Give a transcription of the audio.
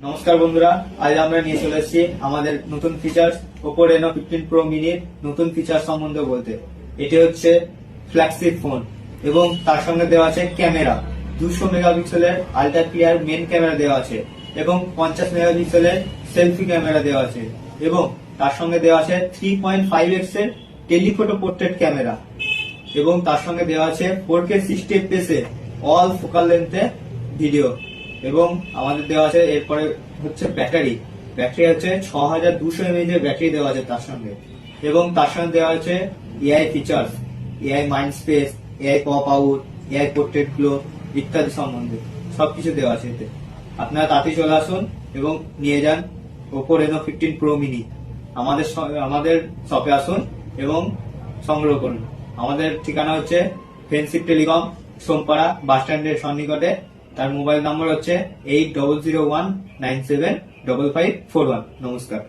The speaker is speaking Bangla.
নমস্কার বন্ধুরা, আজ আমরা নিয়ে চলে এসেছি আমাদের নতুন features Oppo Reno 15 Pro Mini নতুন ফিচার সম্বন্ধে বলতে। এটি হচ্ছে ফ্ল্যাগশিপ ফোন এবং তার সঙ্গে দেওয়া আছে ক্যামেরা 200 মেগাপিক্সেলের আল্ট্রা ক্লিয়ার মেন ক্যামেরা দেওয়া আছে এবং 50 মেগাপিক্সেলের সেলফি ক্যামেরা দেওয়া আছে এবং তার সঙ্গে দেওয়া আছে 3.5x এর টেলিফটো পোর্ট্রেট ক্যামেরা এবং তার সঙ্গে দেওয়া আছে 4K 60 fps এ অল ফোকাল লেন্থে ভিডিও এবং আমাদের দেওয়া আছে। এরপরে হচ্ছে ব্যাটারি হচ্ছে 6200 mAh এর ব্যাটারি দেওয়া আছে তার সঙ্গে এবং তার সঙ্গে দেওয়া আছে AI features, AI mind space, AI pop out, AI portrait glow ইত্যাদি সম্বন্ধে সবকিছু দেওয়া আছে এতে। আপনারা তাড়াতাড়ি চলে আসুন এবং নিয়ে যান Oppo Reno 15 Pro Mini। আমাদের শপে আসুন এবং সংগ্রহ করুন। আমাদের ঠিকানা হচ্ছে ফ্রেন্ডশিপ টেলিকম, সোমপাড়া বাস স্ট্যান্ডের সন্নিকটে। তার মোবাইল নম্বর হচ্ছে 8001975541। নমস্কার।